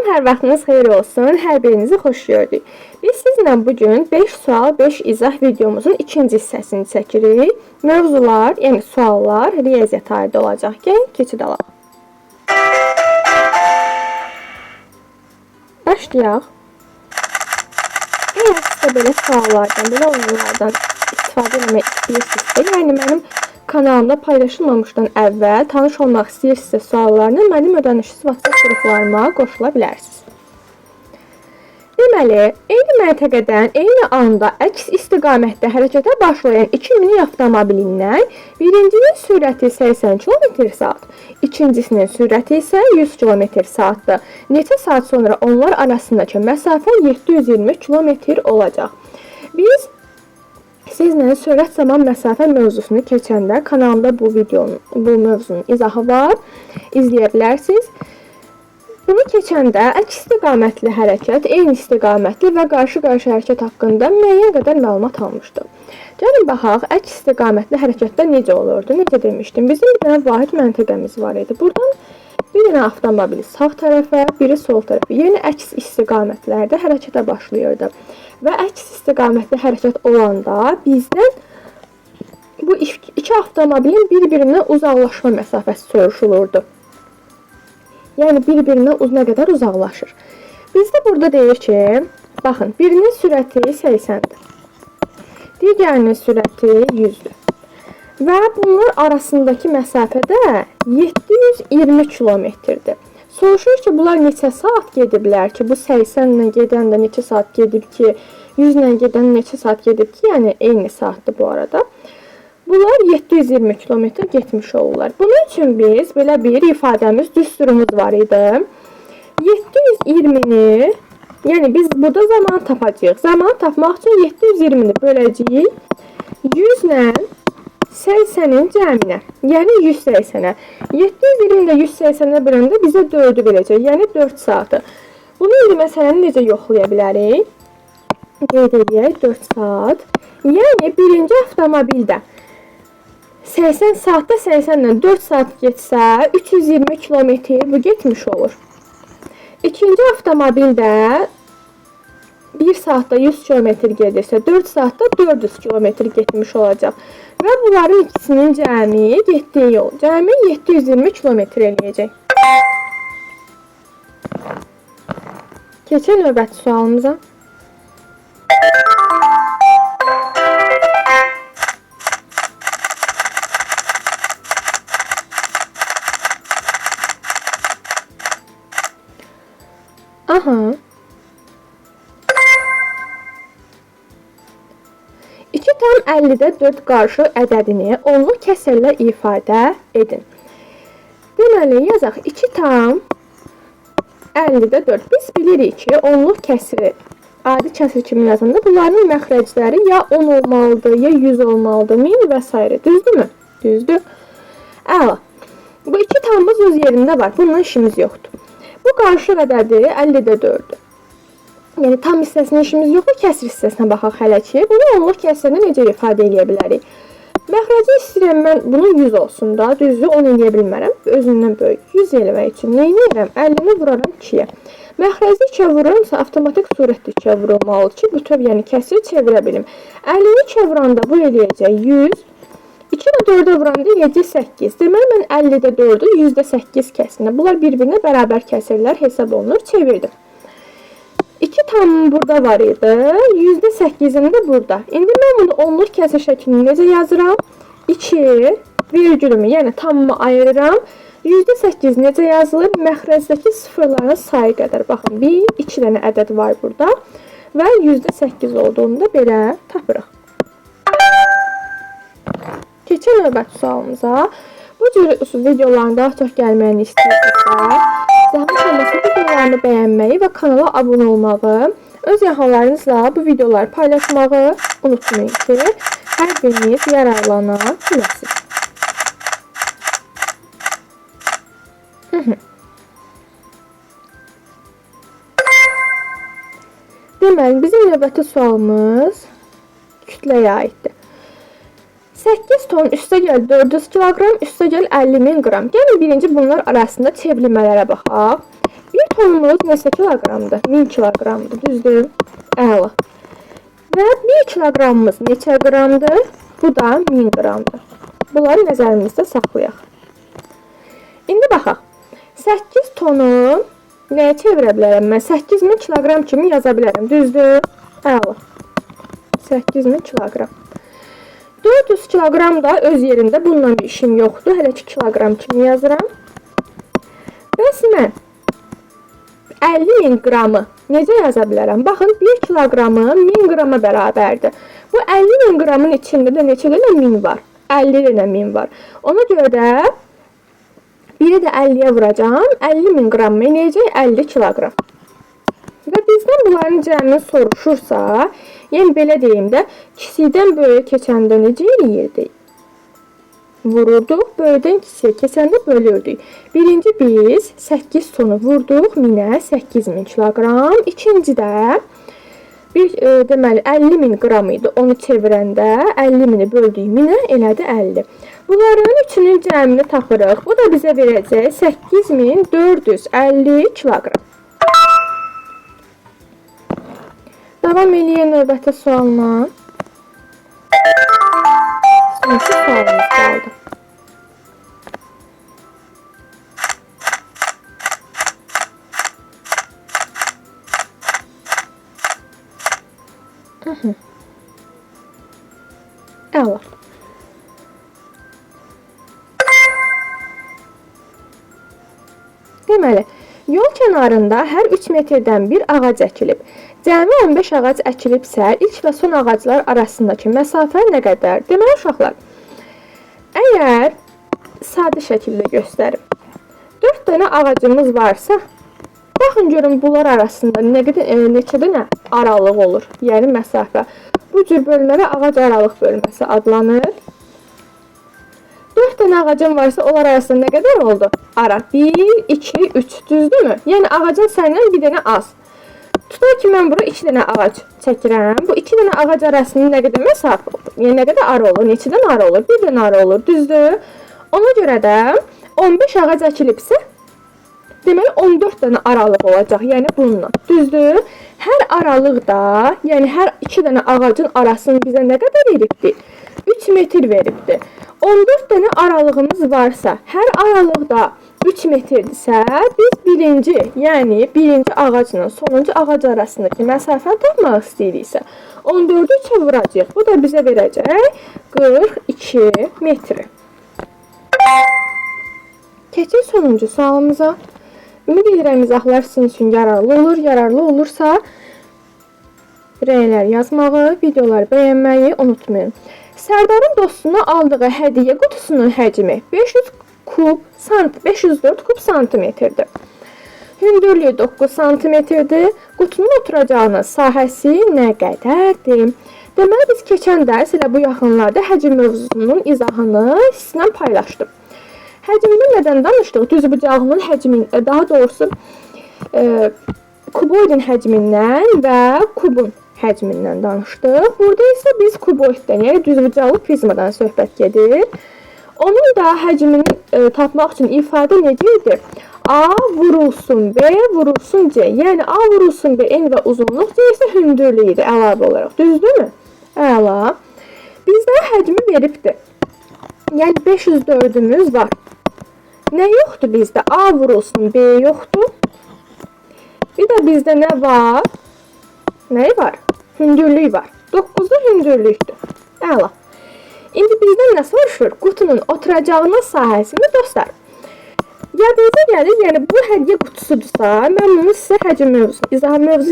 Salam, hər vaxtınız xeyir olsun. Hər birinizi xoş gördük. Biz sizinlə bugün 5 sual, 5 izah videomuzun ikinci hissəsini çəkirik. Mövzular, yəni suallar riyaziyyat aid olacaq. Gəlin keçid alaq. Başlayaq. Eğer sizə belə suallardan, belə oyunlardan istifadə etmək istəyirsinizsə, yəni mənim kanalımda paylaşılmamışdan əvvəl tanış olmaq istəyirsinizsə suallarını mənim ödənişsiz WhatsApp qruplarıma qoşula bilərsiniz. Deməli, eyni məntəqədən eyni anda əks istiqamətdə hərəkətə başlayan iki mini avtomobilindən birincinin sürəti 80 km/saat, ikincisinin sürəti isə 100 km/saatdır. Neçə saat sonra onlar arasındakı məsafə 720 km olacaq. Biz sizlə sürət zaman məsafə mövzusunu keçəndə kanalımda bu mövzunun izahı var, izləyə bilərsiniz. Bunu keçəndə əks istiqamətli hərəkət, eyni istiqamətli və qarşı-qarşı hərəkət haqqında müəyyən qədər məlumat almışdım. Gəlin baxaq, əks istiqamətli hərəkətdə necə olurdu? Necə demişdim? Bizim bir dənə vahid məntəqəmiz var idi. Buradan bir dənə avtomobil sağ tərəfə, biri sol tərəfə, yəni əks istiqamətlərdə hərəkətə başlayırdı. Və əks istiqamətli hərəkət olanda bizdən bu iki avtomobilin bir-birindən uzaqlaşma məsafəsi soruşulurdu. Yəni bir-birindən nə qədər uzaqlaşır. Bizdə burada deyir ki, baxın, birinin sürəti 80-dir. Digərinin sürəti 100-dür. Və bunlar arasındakı məsafə də 720 kilometrdir. Soruşur ki, bunlar neçə saat gediblər ki, bu 80 ilə gedən də neçə saat gedib ki, 100 ilə gedən neçə saat gedib ki, yəni eyni saatdır bu arada. Bunlar 720 km getmiş olurlar. Bunun üçün biz belə bir ifadəmiz, düsturumuz var idi. 720-ni, yəni biz burada zaman tapacağıq. Zaman tapmaq üçün 720-ni böləcəyik 100 ilə 80-in cəminə, yəni 180-ə. 720 ilə 180-ə böləndə bizə 4-ü verəcək, yəni 4 saatı. Bunu indi məsələni necə yoxlaya bilərik? Qeyd edək, 4 saat. Yəni birinci avtomobildə 80 saatda 80 ilə 4 saat getsə 320 kilometr bu getmiş olur. İkinci avtomobildə 1 saatda 100 kilometr gedirsə 4 saatda 400 kilometr getmiş olacaq. Və bunların ikisinin cəmi getdiyi yol. Cəmi 720 kilometr eləyəcək. Keçək növbəti sualımıza. Aha. 2,50-də 4 qarşı ədədini onluq kəsrlə ifadə edin. Deməli, yazaq 2,50-də 4. Biz bilirik ki, onluq kəsri adi kəsr kimi yazanda bunların məxrəcləri ya 10 olmalıdır, ya 100 olmalıdır, 1000 və s. Düzdürmü? Düzdür. Əla. Bu 2 tamımız öz yerində var. Bununla işimiz yoxdur. Bu qarşılıq ədədi 50-də 4-dür. Yəni tam hissəsinə işimiz yoxdur, kəsr hissəsinə baxaq hələ ki. Bunu onluq kəsrində necə ifadə edə bilərik? Məxrəci istəyirəm mən bunun 100 olsun da, düzdür, 10 eləyə bilmərəm. Özündən böyük. 100 eləmək üçün nə edirəm? 50-ni vuraram 2-yə. Məxrəci 2-yə vururumsa avtomatik surətdə 2-yə vurulmalıdır ki, bütöv yəni kəsri çevirə bilim. 50-ni 2-yə vuranda bu eləyəcək 100. 2-ni 4-ə vuranda eləyəcək 8. Deməli, mən 50-də 4-ü 100-də 8 kəsrində. Bunlar bir-birinə bərabər kəsrlər hesab olunur. Çevirdim. 2 tamım burada var idi. 100-də 8-im də burada. İndi mən bunu onluq kəsr şəklini necə yazıram? 2 virgülümü, yəni tamımı ayırıram. 100-də 8 necə yazılır? Məxrəzdəki sıfırların sayı qədər. Baxın, 1, 2 dənə ədəd var burada. Və 100-də 8 olduğunu da belə tapırıq. Keçək növbəti sualımıza. Bu cür videoların daha çox gəlməyini istəyirsinizsə, zəhmət olmasa videolarını bəyənməyi və kanala abunə olmağı, öz yaxınlarınızla bu videoları paylaşmağı unutmayın ki, hər biriniz yararlana biləsiniz. Deməli, bizim növbəti sualımız kütləyə aiddir. 8 ton üstə gəl 400 kiloqram, üstə gəl 50.000 qram. Gəlin birinci bunlar arasında çevrilmələrə baxaq. 1 tonumuz neçə kiloqramdır? 1000 kiloqramdır, düzdür? Əla. Və 1 kiloqramımız neçə qramdır? Bu da 1000 qramdır. Bunları nəzərimizdə saxlayaq. İndi baxaq. 8 tonu nəyə çevirə bilərəm? Mən 8000 kiloqram kimi yaza bilərəm, düzdür? Əla. 8000 kiloqram. 400 kiloqram da öz yerində, bununla bir işim yoxdur. Hələ ki kiloqram kimi yazıram. Bəs mən 50.000 qramı necə yaza bilərəm? Baxın, 1 kiloqramı 1000 qrama bərabərdir. Bu 50.000 qramın içində də neçə dənə 1000 var? 50 dənə 1000 var. Ona görə də biri də 50-yə vuracam. 50.000 qram eləyəcək 50 kiloqram. Və bizdən bunların cəmini soruşursa, yəni belə deyim də, kiçikdən böyüyə keçəndə necə eləyirdik? Vururduq, böyüdən kiçiyə keçəndə bölürdük. Birinci biz 8 tonu vurduq 1000-ə 8000 kiloqram. İkinci də deməli 50.000 qram idi. Onu çevirəndə 50.000-i böldük 1000-ə elədi 50. Bunların üçünün cəmini tapırıq. Bu da bizə verəcək 8450 kiloqram. Davam eləyək növbəti sualla. Sonraki sualımız qaldı. Əla. Deməli, yol kənarında hər 3 metrdən bir ağac əkilib. Cəmi 15 ağac əkilibsə, ilk və son ağaclar arasındakı məsafə nə qədər? Deməli, uşaqlar, əgər sadə şəkildə göstərim, 4 dənə ağacımız varsa, baxın görün bunlar arasında neçə dənə aralıq olur, yəni məsafə. Bu cür bölmədə ağac aralıq bölməsi adlanır. 4 dənə ağacım varsa, onlar arasında nə qədər oldu? Ara 1, 2, 3, düzdürmü? Yəni ağacın səndən bir dənə az. Tutaq ki, mən bura 2 dənə ağac çəkirəm. Bu 2 dənə ağac arasında nə qədər məsafə olur? Yəni nə qədər ara olur? Neçədən ara olur? Bir dənə ara olur, düzdür? Ona görə də 15 ağac əkilibsə, deməli 14 dənə aralıq olacaq, yəni bununla. Düzdür? Hər aralıqda, yəni hər 2 dənə ağacın arasını bizə nə qədər veribdir? 3 metr veribdir. 14 dənə aralığımız varsa, hər aralıqda 3 metrdirsə, biz birinci, yəni birinci ağacla sonuncu ağac arasındakı məsafəni tapmaq istəyiriksə, 14-ü 3-ə vuracaq. Bu da bizə verəcək 42 metri. Keçək sonuncu sualımıza. Ümid edirəm izahlar sizin üçün yararlı olur. Yararlı olursa, rəylər yazmağı, videoları bəyənməyi unutmayın. Sərdarın dostuna aldığı hədiyyə qutusunun həcmi 504 kub santimetrdir. Hündürlüyü 9 santimetrdir. Qutunun oturacağının sahəsi nə qədərdir? Deməli, biz keçən dərs elə bu yaxınlarda həcm mövzusunun izahını sizinlə paylaşdım. Həcmdən nədən danışdıq? Düzbucaqlının həcmindən, daha doğrusu kuboidin həcmindən və kubun həcmindən danışdıq. Burada isə biz kuboiddən, yəni düzbucaqlı prizmadan söhbət gedir. Onun da həcmini tapmaq üçün ifadə necə idi? A vurulsun B vurulsun C. Yəni A vurulsun B en və uzunluq, C isə hündürlüyü idi əlavə olaraq. Düzdürmü? Əla. Bizdə həcmi veribdir. Yəni 504-ümüz var. Nə yoxdur bizdə? A vurulsun B yoxdur. Bir də bizdə nə var? Nəyi var? Hündürlük var. 9-da hündürlükdür. Əla. İndi bizdən nə soruşur? Qutunun oturacağının sahəsini dostlar. Yadınıza gəlir, yəni bu hədiyyə qutusudursa, mən bunu sizə həcm mövzu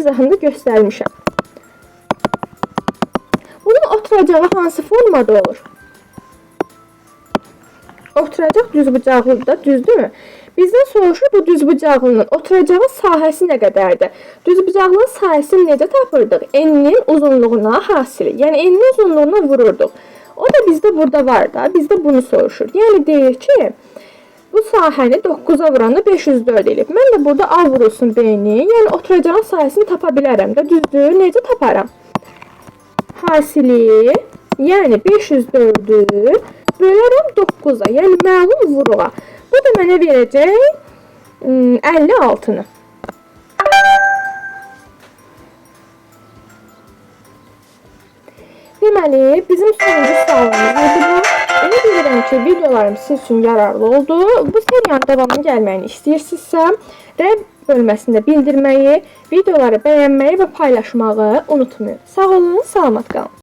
izahında göstərmişəm. Bunun oturacağı hansı formada olur? Oturacaq düzbucaqlıdır, düzdürmü? Bizdən soruşur, bu düzbucaqlının oturacağı sahəsi nə qədərdir? Düzbucaqlının sahəsini necə tapırdıq? Eninin uzunluğuna hasili, yəni eninin uzunluğuna vururduq. O da bizdə burada var da, bizdə bunu soruşur. Yəni deyir ki, bu sahəni 9-a vuranda 504 elib. Mən də burada A vurulsun B-ni, yəni oturacağın sahəsini tapa bilərəm də, düzdür? Necə taparım? Hasili, yəni 504-ü bölərəm 9-a, yəni məlum vuruğa. Bu da mənə verəcək 56-nı. Deməli, bizim sonuncu sualımız idi bu. Ümid edirəm ki, videolarım sizin üçün yararlı oldu. Bu seriyanın davamının gəlməyini istəyirsinizsə, rəy bölməsində bildirməyi, videoları bəyənməyi və paylaşmağı unutmayın. Sağ olun, salamat qalın.